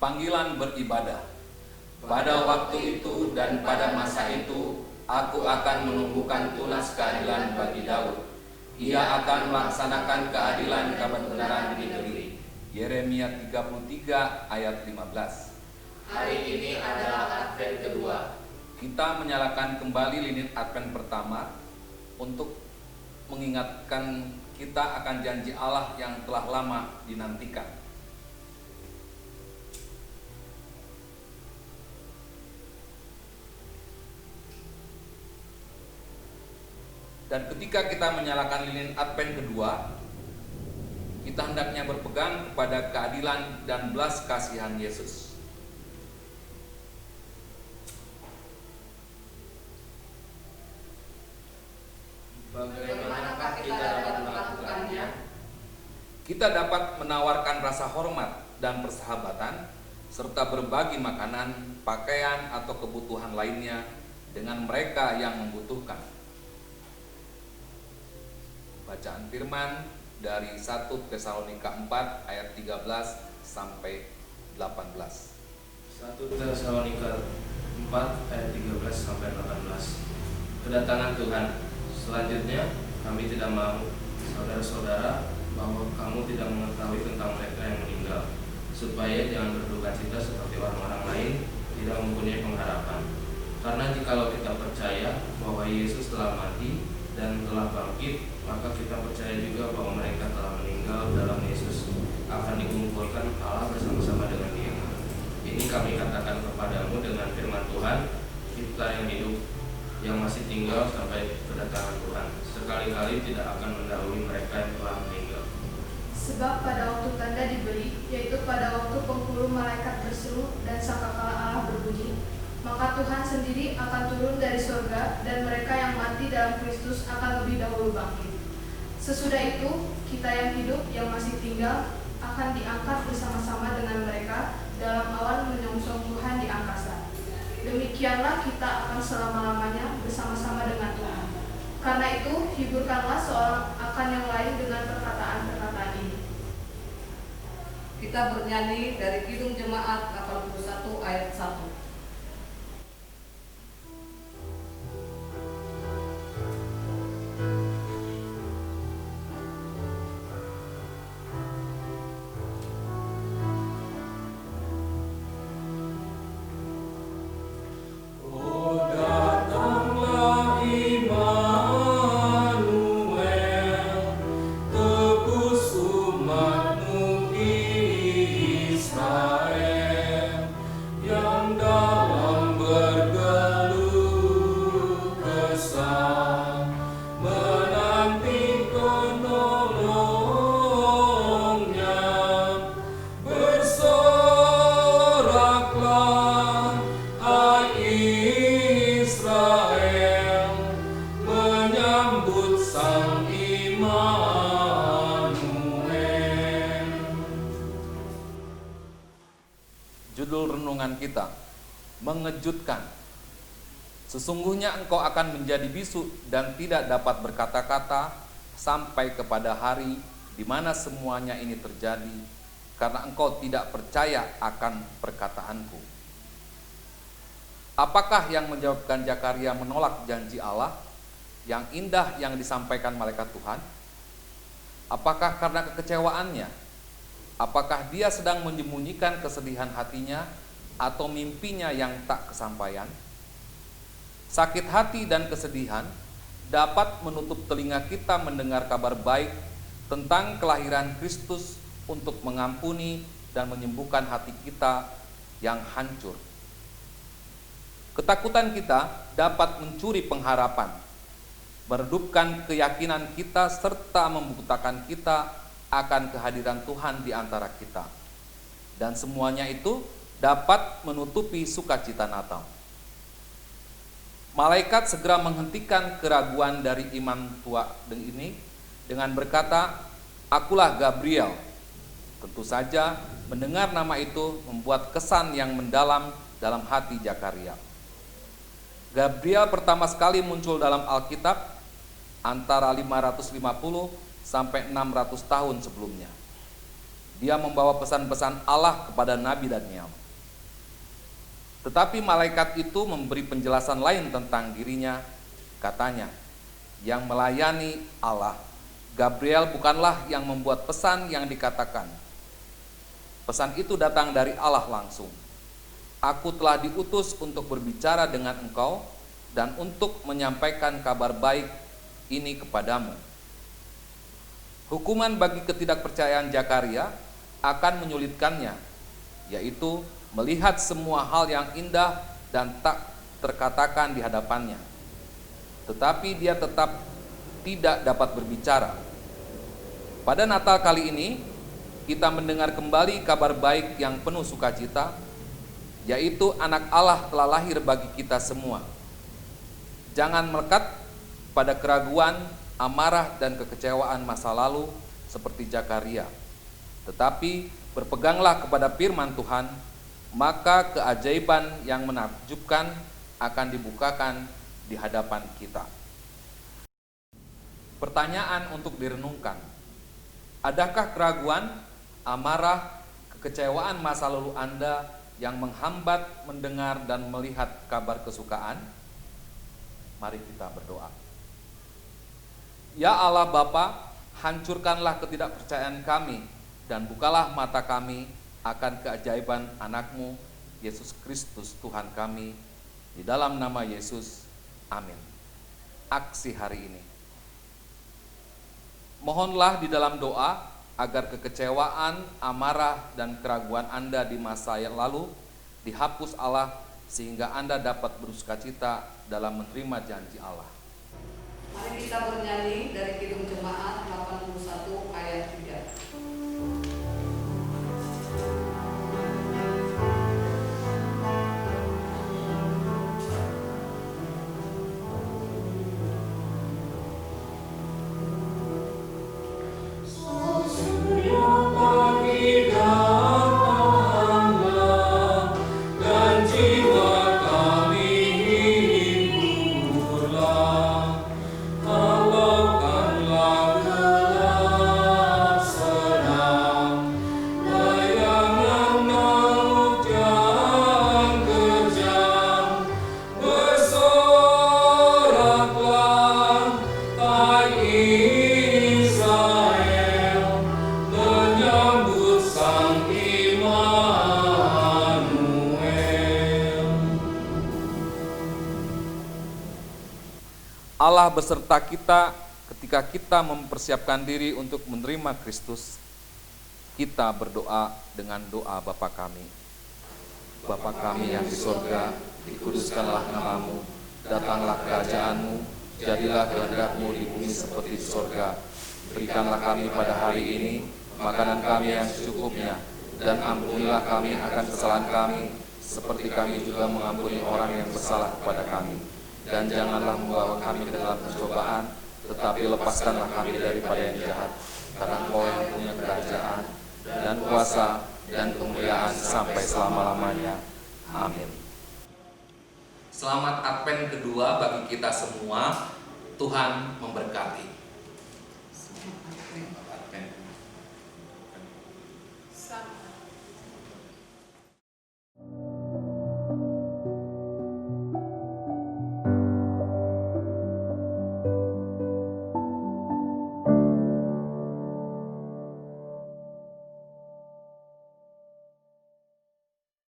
panggilan beribadah. Pada waktu itu dan pada masa itu, aku akan menumbuhkan tunas keadilan bagi Daud. Ia akan melaksanakan keadilan kebenaran di negeri. Yeremia 33 ayat 15. Hari ini adalah Advent kedua. Kita menyalakan kembali lilin Advent pertama untuk mengingatkan kita akan janji Allah yang telah lama dinantikan. Dan ketika kita menyalakan lilin Advent kedua, kita hendaknya berpegang kepada keadilan dan belas kasihan Yesus. Bagaimanakah kita dapat melakukannya? Kita dapat menawarkan rasa hormat dan persahabatan, serta berbagi makanan, pakaian, atau kebutuhan lainnya dengan mereka yang membutuhkan. Bacaan firman dari 1 Tesalonika 4 ayat 13 sampai 18. 1 Tesalonika 4 ayat 13 sampai 18. Kedatangan Tuhan. Selanjutnya, kami tidak mau, saudara-saudara, bahwa kamu tidak mengetahui tentang mereka yang meninggal, supaya jangan berduka cita seperti orang-orang lain, tidak mempunyai pengharapan. Karena jikalau kita percaya bahwa Yesus telah mati dan telah bangkit, maka kita percaya juga bahwa mereka telah meninggal dalam Yesus akan dikumpulkan Allah bersama-sama dengan Dia. Ini kami katakan kepadamu dengan firman Tuhan, kita yang hidup, yang masih tinggal sampai kedatangan Tuhan, sekali-kali tidak akan mendahului mereka yang telah meninggal. Sebab pada waktu tanda diberi, yaitu pada waktu penghulu malaikat berseru dan sangkakala Allah berbunyi, maka Tuhan sendiri akan turun dari surga dan mereka yang mati dalam Kristus akan lebih dahulu bangkit. Sesudah itu, kita yang hidup yang masih tinggal akan diangkat bersama-sama dengan mereka dalam awan menyongsong Tuhan di angkasa. Demikianlah kita akan selama-lamanya bersama-sama dengan Tuhan. Karena itu, hiburkanlah seorang akan yang lain dengan perkataan-perkataan ini. Kita bernyanyi dari Kidung Jemaat 81 ayat 1. Judul renungan kita, mengejutkan. Sesungguhnya engkau akan menjadi bisu dan tidak dapat berkata-kata sampai kepada hari di mana semuanya ini terjadi, karena engkau tidak percaya akan perkataanku. Apakah yang menyebabkan Zakaria menolak janji Allah yang indah yang disampaikan malaikat Tuhan? Apakah karena kekecewaannya? Apakah dia sedang menyembunyikan kesedihan hatinya atau mimpinya yang tak kesampaian? Sakit hati dan kesedihan dapat menutup telinga kita mendengar kabar baik tentang kelahiran Kristus untuk mengampuni dan menyembuhkan hati kita yang hancur. Ketakutan kita dapat mencuri pengharapan, meredupkan keyakinan kita serta membutakan kita akan kehadiran Tuhan di antara kita. Dan semuanya itu dapat menutupi sukacita Natal. Malaikat segera menghentikan keraguan dari iman tua ini dengan berkata, "Akulah Gabriel." Tentu saja mendengar nama itu membuat kesan yang mendalam dalam hati Zakaria. Gabriel pertama sekali muncul dalam Alkitab antara 550 sampai 600 tahun sebelumnya. Dia membawa pesan-pesan Allah kepada Nabi Daniel. Tetapi malaikat itu memberi penjelasan lain tentang dirinya. Katanya, yang melayani Allah, Gabriel bukanlah yang membuat pesan yang dikatakan. Pesan itu datang dari Allah langsung. Aku telah diutus untuk berbicara dengan engkau dan untuk menyampaikan kabar baik ini kepadamu. Hukuman bagi ketidakpercayaan Zakaria akan menyulitkannya, yaitu melihat semua hal yang indah dan tak terkatakan di hadapannya. Tetapi dia tetap tidak dapat berbicara. Pada Natal kali ini, kita mendengar kembali kabar baik yang penuh sukacita, yaitu anak Allah telah lahir bagi kita semua. Jangan melekat pada keraguan, amarah, dan kekecewaan masa lalu seperti Zakaria. Tetapi berpeganglah kepada firman Tuhan, maka keajaiban yang menakjubkan akan dibukakan di hadapan kita. Pertanyaan untuk direnungkan. Adakah keraguan, amarah, kekecewaan masa lalu Anda yang menghambat mendengar dan melihat kabar kesukaan? Mari kita berdoa. Ya Allah Bapa, hancurkanlah ketidakpercayaan kami dan bukalah mata kami akan keajaiban anak-Mu, Yesus Kristus Tuhan kami. Di dalam nama Yesus, amin. Aksi hari ini. Mohonlah di dalam doa agar kekecewaan, amarah, dan keraguan Anda di masa yang lalu dihapus Allah sehingga Anda dapat bersukacita dalam menerima janji Allah. Mari kita bernyanyi dari Kidung Jemaat 81 ayat 3. Allah beserta kita ketika kita mempersiapkan diri untuk menerima Kristus. Kita berdoa dengan doa Bapa kami. Bapa kami yang di sorga, dikuduskanlah namamu, datanglah kerajaan-Mu, jadilah kehendak-Mu di bumi seperti di sorga. Berikanlah kami pada hari ini makanan kami yang secukupnya, dan ampunilah kami akan kesalahan kami, seperti kami juga mengampuni orang yang bersalah kepada kami. Dan janganlah membawa kami ke dalam pencobaan, tetapi lepaskanlah kami daripada yang jahat, karena Engkau yang punya kerajaan, dan kuasa, dan kemuliaan sampai selama-lamanya. Amin. Selamat Advent kedua bagi kita semua. Tuhan memberkati.